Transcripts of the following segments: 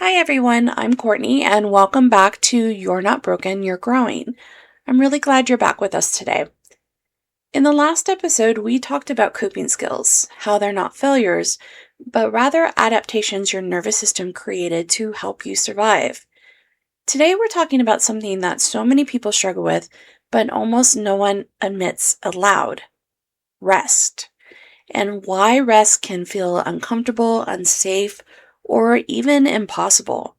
Hi everyone, I'm Courtney and welcome back to You're Not Broken, You're Growing. I'm really glad you're back with us today. In the last episode, we talked about coping skills, how they're not failures, but rather adaptations your nervous system created to help you survive. Today we're talking about something that so many people struggle with, but almost no one admits aloud: rest. And why rest can feel uncomfortable, unsafe, or even impossible.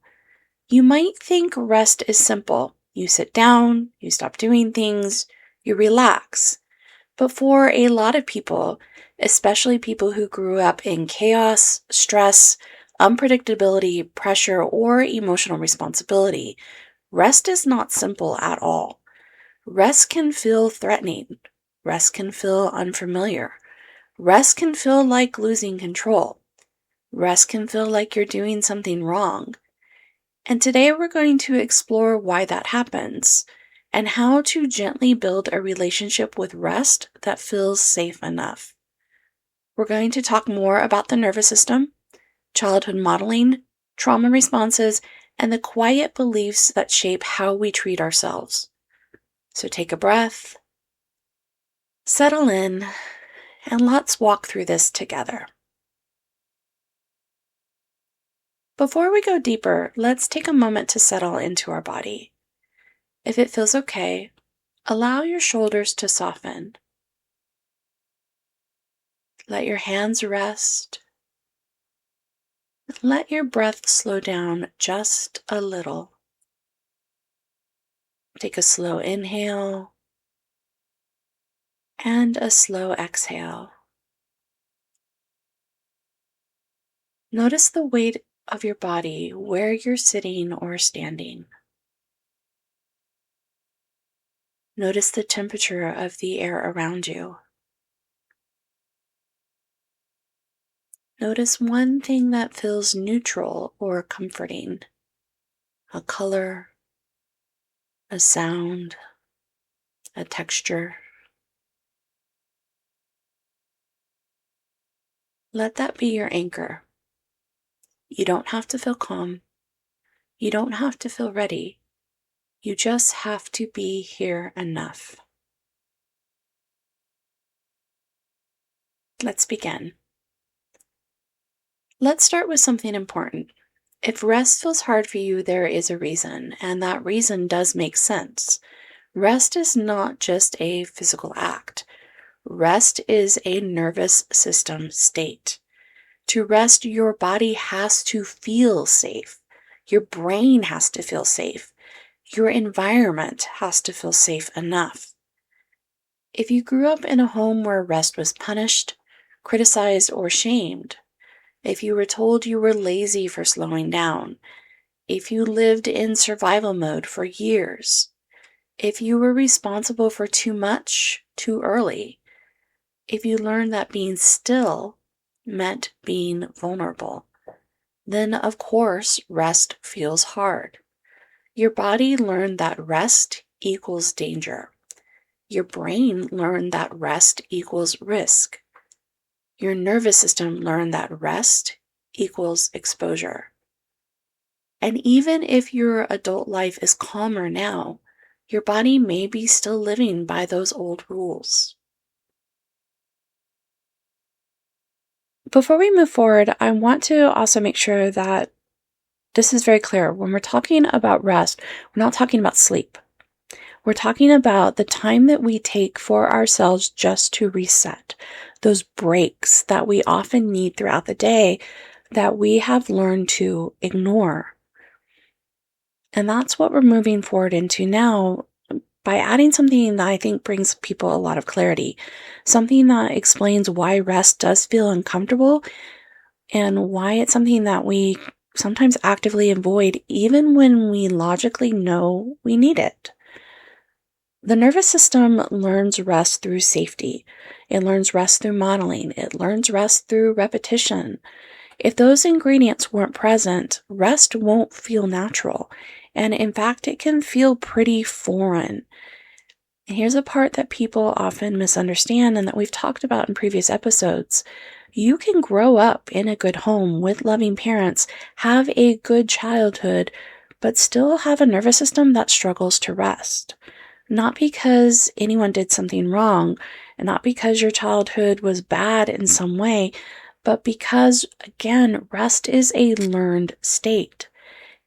You might think rest is simple. You sit down, you stop doing things, you relax. But for a lot of people, especially people who grew up in chaos, stress, unpredictability, pressure, or emotional responsibility, rest is not simple at all. Rest can feel threatening. Rest can feel unfamiliar. Rest can feel like losing control. Rest can feel like you're doing something wrong. And today we're going to explore why that happens and how to gently build a relationship with rest that feels safe enough. We're going to talk more about the nervous system, childhood modeling, trauma responses, and the quiet beliefs that shape how we treat ourselves. So take a breath, settle in, and let's walk through this together. Before we go deeper, let's take a moment to settle into our body. If it feels okay, allow your shoulders to soften. Let your hands rest. Let your breath slow down just a little. Take a slow inhale and a slow exhale. Notice the weight of your body where you're sitting or standing. Notice the temperature of the air around you. Notice one thing that feels neutral or comforting: a color, a sound, a texture. Let that be your anchor. You don't have to feel calm. You don't have to feel ready. You just have to be here enough. Let's begin. Let's start with something important. If rest feels hard for you, there is a reason, and that reason does make sense. Rest is not just a physical act. Rest is a nervous system state. To rest, your body has to feel safe. Your brain has to feel safe. Your environment has to feel safe enough. If you grew up in a home where rest was punished, criticized, or shamed, if you were told you were lazy for slowing down, if you lived in survival mode for years, if you were responsible for too much too early, if you learned that being still meant being vulnerable, then of course rest feels hard. Your body learned that rest equals danger. Your brain learned that rest equals risk. Your nervous system learned that rest equals exposure. And even if your adult life is calmer now, your body may be still living by those old rules. Before we move forward, I want to also make sure that this is very clear. When we're talking about rest, we're not talking about sleep. We're talking about the time that we take for ourselves just to reset, those breaks that we often need throughout the day that we have learned to ignore. And that's what we're moving forward into now by adding something that I think brings people a lot of clarity, something that explains why rest does feel uncomfortable and why it's something that we sometimes actively avoid even when we logically know we need it. The nervous system learns rest through safety. It learns rest through modeling. It learns rest through repetition. If those ingredients weren't present, rest won't feel natural. And in fact, it can feel pretty foreign. And here's a part that people often misunderstand and that we've talked about in previous episodes. You can grow up in a good home with loving parents, have a good childhood, but still have a nervous system that struggles to rest. Not because anyone did something wrong, and not because your childhood was bad in some way, but because, again, rest is a learned state.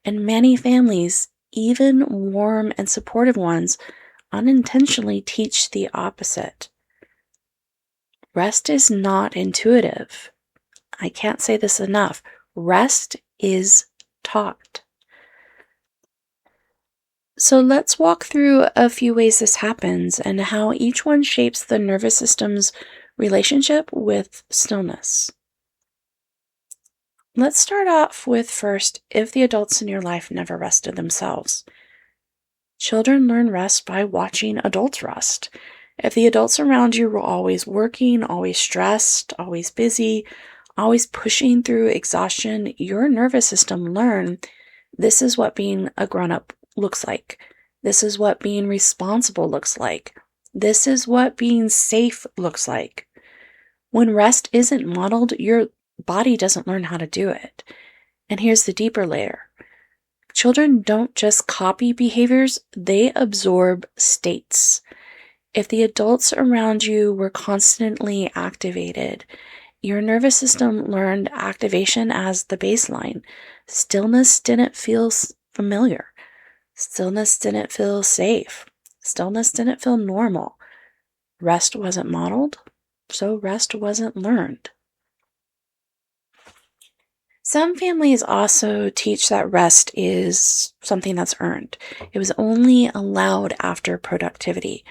And many families, even warm and supportive ones, unintentionally teach the opposite. Rest is not intuitive. I can't say this enough. Rest is taught. So let's walk through a few ways this happens and how each one shapes the nervous system's relationship with stillness. Let's start off with first, if the adults in your life never rested themselves. Children learn rest by watching adults rest. If the adults around you were always working, always stressed, always busy, always pushing through exhaustion, your nervous system learned this is what being a grown-up looks like. This is what being responsible looks like. This is what being safe looks like. When rest isn't modeled, your body doesn't learn how to do it. And here's the deeper layer. Children don't just copy behaviors, they absorb states. If the adults around you were constantly activated, your nervous system learned activation as the baseline. Stillness didn't feel familiar. Stillness didn't feel safe. Stillness didn't feel normal. Rest wasn't modeled, so rest wasn't learned. Some families also teach that rest is something that's earned. It was only allowed after productivity.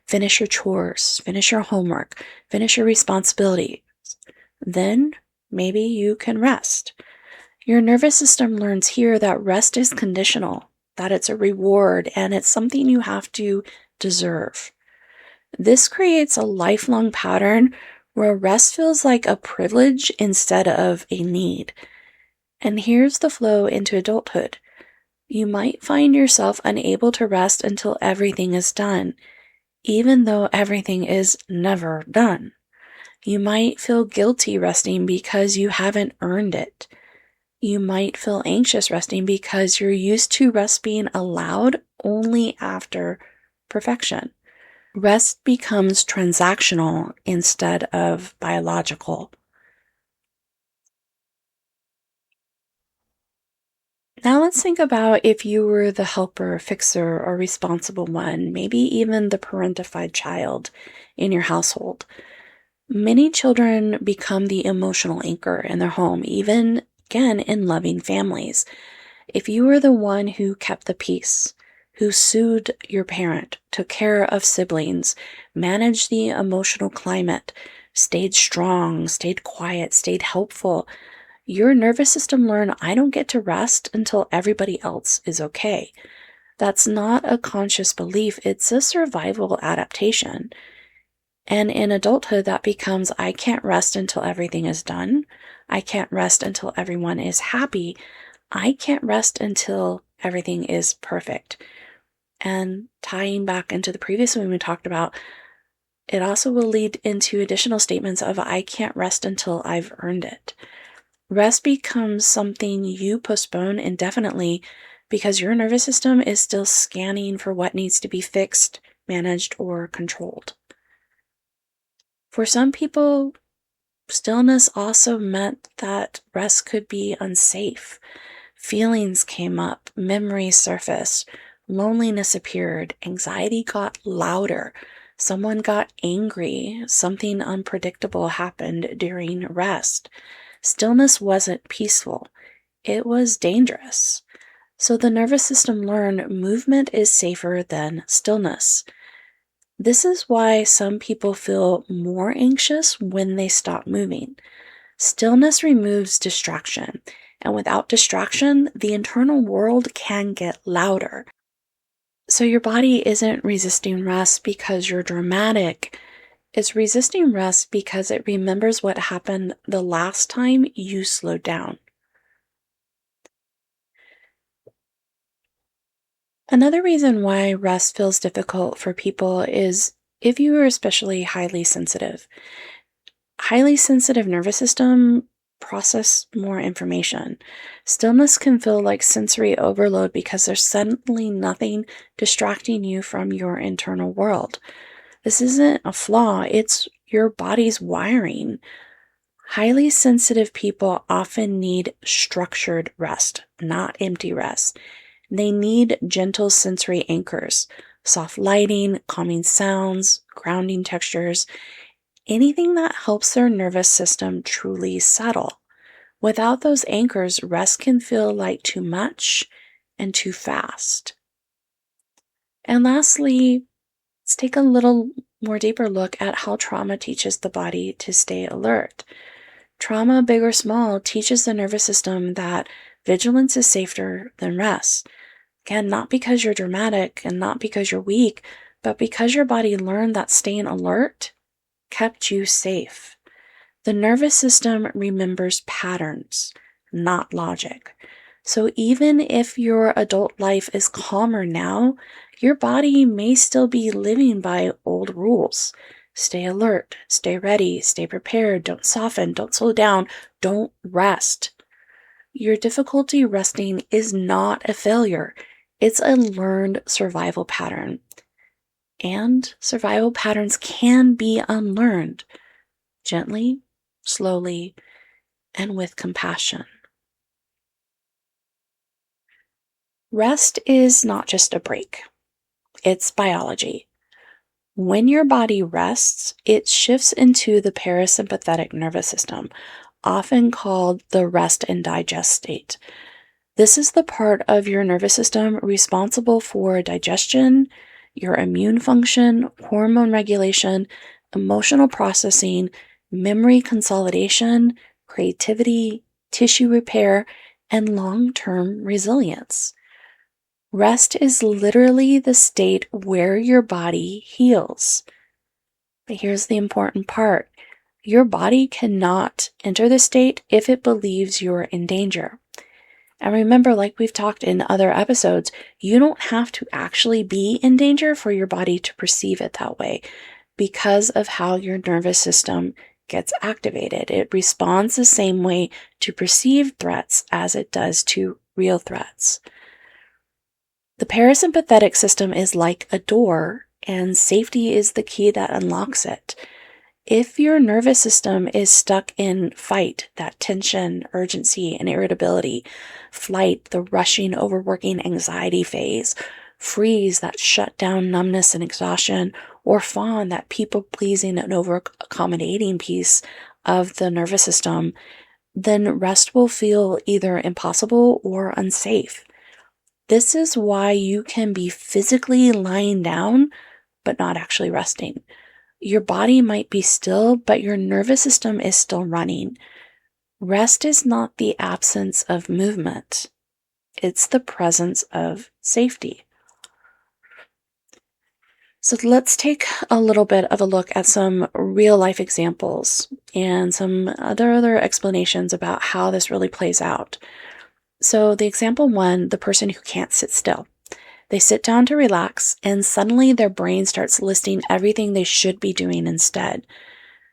Finish your chores, finish your homework, finish your responsibilities. Then maybe you can rest. Your nervous system learns here that rest is conditional, that it's a reward, and it's something you have to deserve. This creates a lifelong pattern where rest feels like a privilege instead of a need. And here's the flow into adulthood. You might find yourself unable to rest until everything is done, even though everything is never done. You might feel guilty resting because you haven't earned it. You might feel anxious resting because you're used to rest being allowed only after perfection. Rest becomes transactional instead of biological. Now let's think about if you were the helper, fixer, or responsible one, maybe even the parentified child in your household. Many children become the emotional anchor in their home, even, again, in loving families. If you were the one who kept the peace, who soothed your parent, took care of siblings, managed the emotional climate, stayed strong, stayed quiet, stayed helpful, your nervous system learned, I don't get to rest until everybody else is okay. That's not a conscious belief, it's a survival adaptation. And in adulthood, that becomes, I can't rest until everything is done. I can't rest until everyone is happy. I can't rest until everything is perfect. And tying back into the previous one we talked about, it also will lead into additional statements of, I can't rest until I've earned it. Rest becomes something you postpone indefinitely because your nervous system is still scanning for what needs to be fixed, managed, or controlled. For some people, stillness also meant that rest could be unsafe. Feelings came up, memories surfaced, loneliness appeared, anxiety got louder, someone got angry, something unpredictable happened during rest. Stillness wasn't peaceful. It was dangerous. So the nervous system learned movement is safer than stillness. This is why some people feel more anxious when they stop moving. Stillness removes distraction, and without distraction, the internal world can get louder. So your body isn't resisting rest because you're dramatic. It's resisting rest because it remembers what happened the last time you slowed down. Another reason why rest feels difficult for people is if you are especially highly sensitive. highly sensitive nervous system process more information. Stillness can feel like sensory overload because there's suddenly nothing distracting you from your internal world. This isn't a flaw, it's your body's wiring. Highly sensitive people often need structured rest, not empty rest. They need gentle sensory anchors, soft lighting, calming sounds, grounding textures, anything that helps their nervous system truly settle. Without those anchors, rest can feel like too much and too fast. And lastly, let's take a little more deeper look at how trauma teaches the body to stay alert. Trauma, big or small, teaches the nervous system that vigilance is safer than rest. Again, not because you're dramatic and not because you're weak, but because your body learned that staying alert kept you safe. The nervous system remembers patterns, not logic. So even if your adult life is calmer now, your body may still be living by old rules. Stay alert, stay ready, stay prepared, don't soften, don't slow down, don't rest. Your difficulty resting is not a failure. It's a learned survival pattern. And survival patterns can be unlearned, gently, slowly, and with compassion. Rest is not just a break. It's biology. When your body rests, it shifts into the parasympathetic nervous system, often called the rest and digest state. This is the part of your nervous system responsible for digestion, your immune function, hormone regulation, emotional processing, memory consolidation, creativity, tissue repair, and long-term resilience. Rest is literally the state where your body heals. But here's the important part. Your body cannot enter the state if it believes you're in danger. And remember, like we've talked in other episodes, you don't have to actually be in danger for your body to perceive it that way because of how your nervous system gets activated. It responds the same way to perceived threats as it does to real threats. The parasympathetic system is like a door, and safety is the key that unlocks it. If your nervous system is stuck in fight, that tension, urgency, and irritability, flight, the rushing, overworking anxiety phase, freeze, that shutdown, numbness, and exhaustion, or fawn, that people-pleasing and over-accommodating piece of the nervous system, then rest will feel either impossible or unsafe. This is why you can be physically lying down, but not actually resting. Your body might be still, but your nervous system is still running. Rest is not the absence of movement. It's the presence of safety. So let's take a little bit of a look at some real life examples and some other explanations about how this really plays out. So the example one, the person who can't sit still. They sit down to relax, and suddenly their brain starts listing everything they should be doing instead.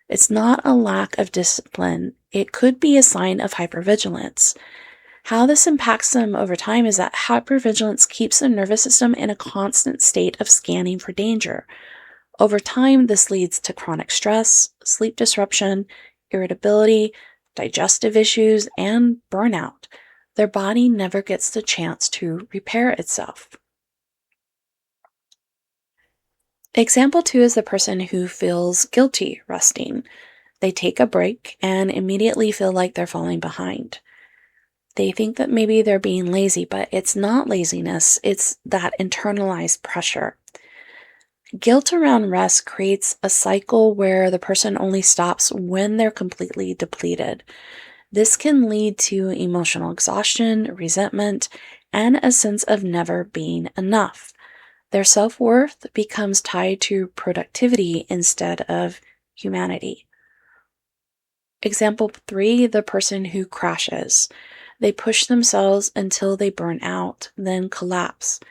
It's not a lack of discipline. It could be a sign of hypervigilance. How this impacts them over time is that hypervigilance keeps the nervous system in a constant state of scanning for danger. Over time, this leads to chronic stress, sleep disruption, irritability, digestive issues, and burnout. Their body never gets the chance to repair itself. Example 2 is the person who feels guilty resting. They take a break and immediately feel like they're falling behind. They think that maybe they're being lazy, but it's not laziness, it's that internalized pressure. Guilt around rest creates a cycle where the person only stops when they're completely depleted. This can lead to emotional exhaustion, resentment, and a sense of never being enough. Their self-worth becomes tied to productivity instead of humanity. Example 3, the person who crashes. They push themselves until they burn out, then collapse.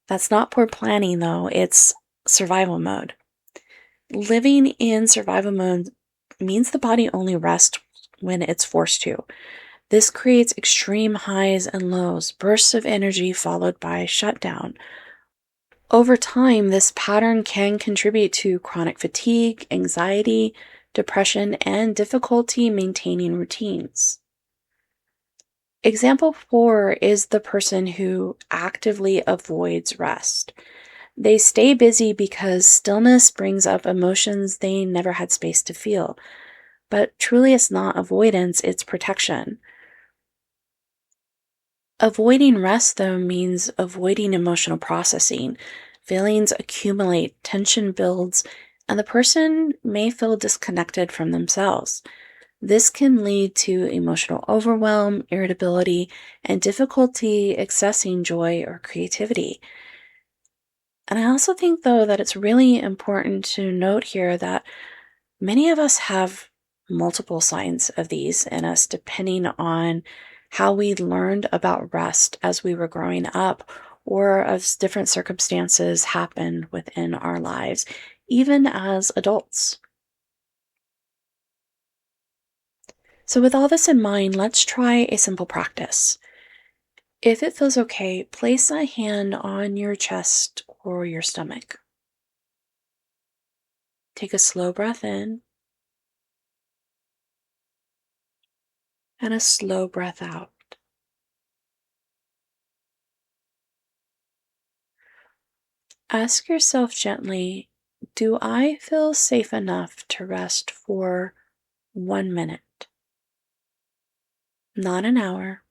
That's not poor planning, though. It's survival mode. Living in survival mode means the body only rests when it's forced to. This creates extreme highs and lows, bursts of energy followed by shutdown. Over time, this pattern can contribute to chronic fatigue, anxiety, depression, and difficulty maintaining routines. Example 4 is the person who actively avoids rest. They stay busy because stillness brings up emotions they never had space to feel. But truly, it's not avoidance, it's protection. Avoiding rest, though, means avoiding emotional processing. Feelings accumulate, tension builds, and the person may feel disconnected from themselves. This can lead to emotional overwhelm, irritability, and difficulty accessing joy or creativity. And I also think, though, that it's really important to note here that many of us have multiple signs of these in us, depending on how we learned about rest as we were growing up, or as different circumstances happened within our lives, even as adults. So with all this in mind, let's try a simple practice. If it feels okay, place a hand on your chest or your stomach. Take a slow breath in and a slow breath out. Ask yourself gently, do I feel safe enough to rest for 1 minute? Not an hour,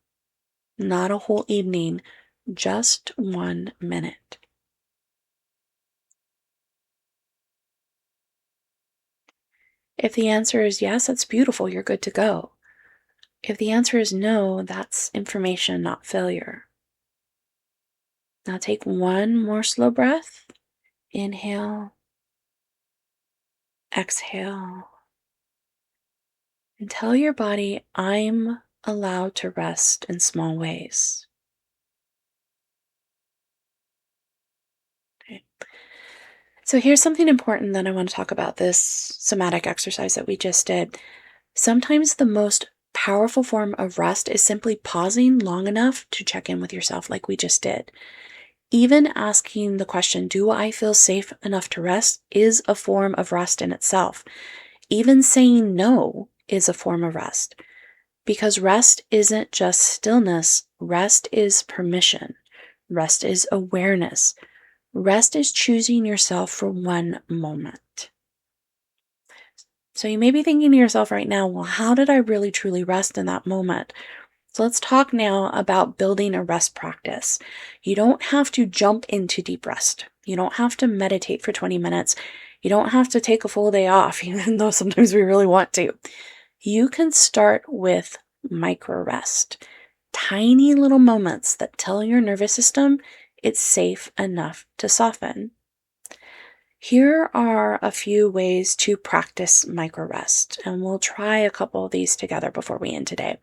not a whole evening, just 1 minute. If the answer is yes, that's beautiful, you're good to go. If the answer is no, that's information, not failure. Now take one more slow breath. Inhale, exhale, and tell your body, I'm allowed to rest in small ways. Okay. So here's something important that I want to talk about, this somatic exercise that we just did. Sometimes the most powerful form of rest is simply pausing long enough to check in with yourself like we just did. Even asking the question, do I feel safe enough to rest, is a form of rest in itself. Even saying no is a form of rest. Because rest isn't just stillness, rest is permission. Rest is awareness. Rest is choosing yourself for 1 moment. So you may be thinking to yourself right now, well, how did I really truly rest in that moment? So let's talk now about building a rest practice. You don't have to jump into deep rest. You don't have to meditate for 20 minutes. You don't have to take a full day off, even though sometimes we really want to. You can start with micro rest. Tiny little moments that tell your nervous system it's safe enough to soften. Here are a few ways to practice micro rest, and we'll try a couple of these together before we end today.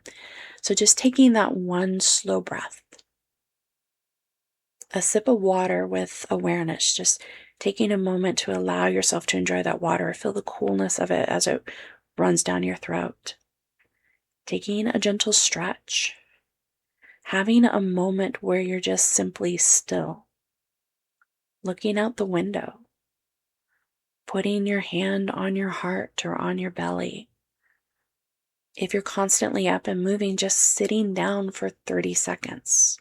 So just taking that one slow breath, a sip of water with awareness, just taking a moment to allow yourself to enjoy that water, feel the coolness of it as it runs down your throat. Taking a gentle stretch, having a moment where you're just simply still, looking out the window, putting your hand on your heart or on your belly. If you're constantly up and moving, just sitting down for 30 seconds.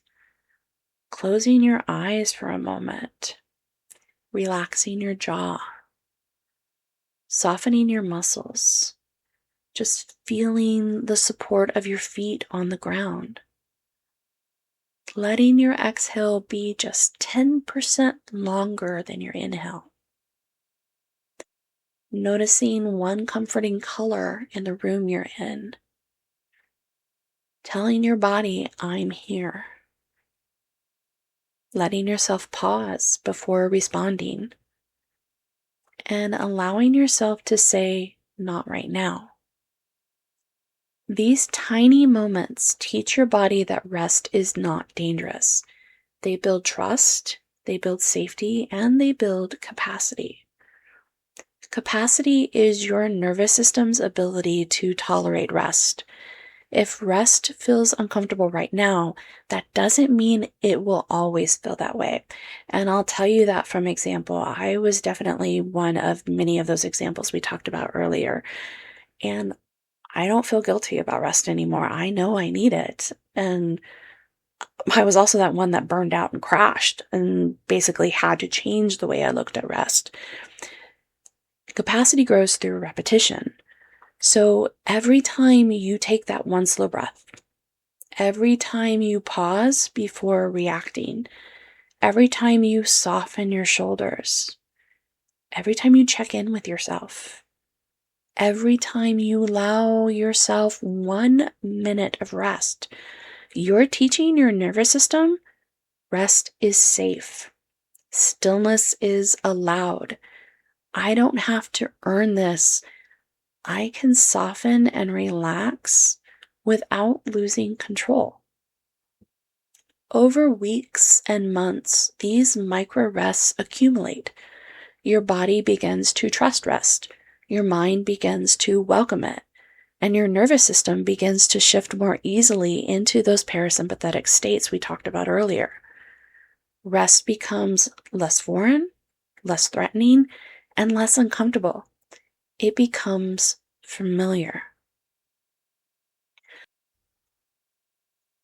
Closing your eyes for a moment. Relaxing your jaw. Softening your muscles. Just feeling the support of your feet on the ground. Letting your exhale be just 10% longer than your inhale. Noticing one comforting color in the room you're in. Telling your body, I'm here. Letting yourself pause before responding. And allowing yourself to say, not right now. These tiny moments teach your body that rest is not dangerous. They build trust, they build safety, and they build capacity. Capacity is your nervous system's ability to tolerate rest. If rest feels uncomfortable right now, that doesn't mean it will always feel that way. And I'll tell you that from example. I was definitely one of many of those examples we talked about earlier. And I don't feel guilty about rest anymore. I know I need it. And I was also that one that burned out and crashed and basically had to change the way I looked at rest. Capacity grows through repetition. So every time you take that one slow breath, every time you pause before reacting, every time you soften your shoulders, every time you check in with yourself, every time you allow yourself 1 minute of rest, you're teaching your nervous system rest is safe. Stillness is allowed. I don't have to earn this. I can soften and relax without losing control. Over weeks and months, these micro rests accumulate. Your body begins to trust rest. Your mind begins to welcome it. And your nervous system begins to shift more easily into those parasympathetic states we talked about earlier. Rest becomes less foreign, less threatening, and less uncomfortable. It becomes familiar.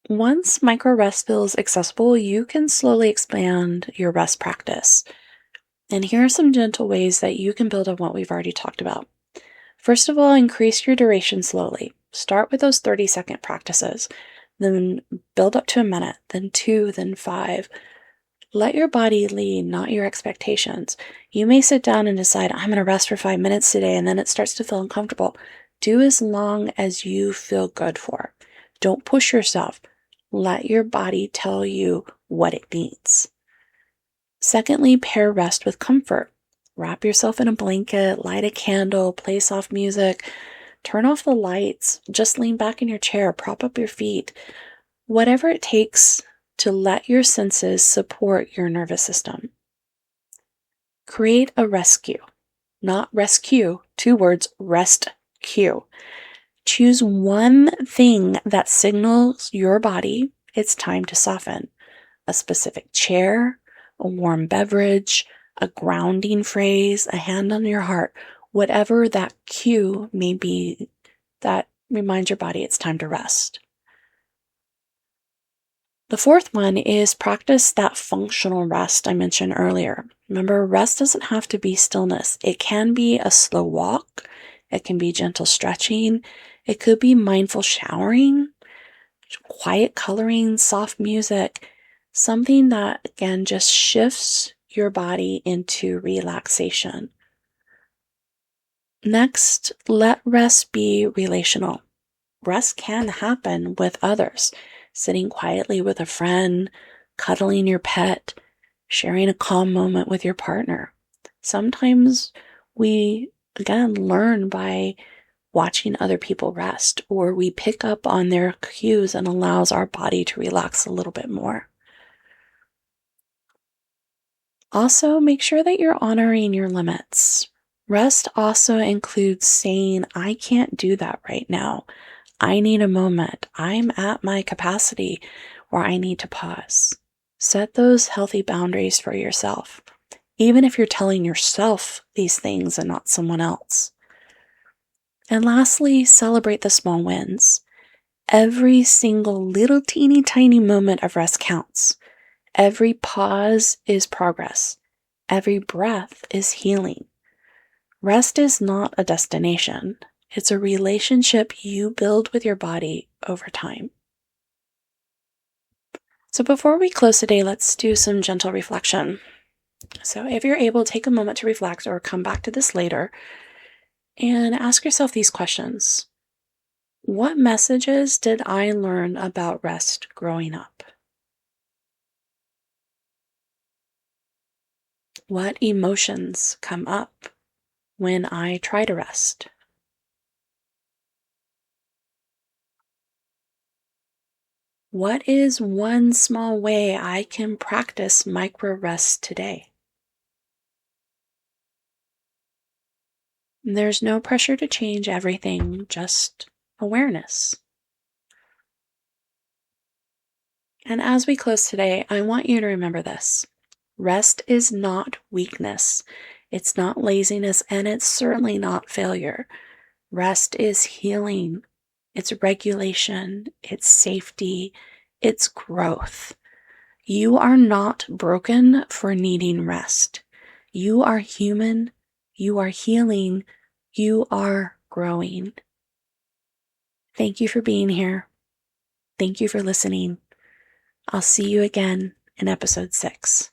Once micro rest feels accessible, you can slowly expand your rest practice. And here are some gentle ways that you can build on what we've already talked about. First of all, increase your duration slowly. Start with those 30-second practices, then build up to a minute, then 2, then 5. Let your body lead, not your expectations. You may sit down and decide, I'm going to rest for 5 minutes today, and then it starts to feel uncomfortable. Do as long as you feel good for. Don't push yourself. Let your body tell you what it needs. Secondly, pair rest with comfort. Wrap yourself in a blanket, light a candle, play soft music, turn off the lights, just lean back in your chair, prop up your feet. Whatever it takes to let your senses support your nervous system. Create a rest cue. Not rescue, 2 words, rest cue. Choose one thing that signals your body it's time to soften. A specific chair, a warm beverage, a grounding phrase, a hand on your heart, whatever that cue may be that reminds your body it's time to rest. The fourth one is practice that functional rest I mentioned earlier. Remember, rest doesn't have to be stillness. It can be a slow walk. It can be gentle stretching. It could be mindful showering, quiet coloring, soft music, something that, again, just shifts your body into relaxation. Next, let rest be relational. Rest can happen with others. Sitting quietly with a friend, cuddling your pet, sharing a calm moment with your partner. Sometimes we, again, learn by watching other people rest, or we pick up on their cues and allows our body to relax a little bit more. Also, make sure that you're honoring your limits. Rest also includes saying, I can't do that right now. I need a moment. I'm at my capacity, or I need to pause. Set those healthy boundaries for yourself, even if you're telling yourself these things and not someone else. And lastly, celebrate the small wins. Every single little teeny tiny moment of rest counts. Every pause is progress. Every breath is healing. Rest is not a destination. It's a relationship you build with your body over time. So before we close today, let's do some gentle reflection. So if you're able, take a moment to reflect or come back to this later and ask yourself these questions. What messages did I learn about rest growing up? What emotions come up when I try to rest? What is one small way I can practice micro rest today? There's no pressure to change everything, just awareness. And as we close today, I want you to remember this. Rest is not weakness. It's not laziness, and it's certainly not failure. Rest is healing. It's regulation. It's safety. It's growth. You are not broken for needing rest. You are human. You are healing. You are growing. Thank you for being here. Thank you for listening. I'll see you again in episode 6.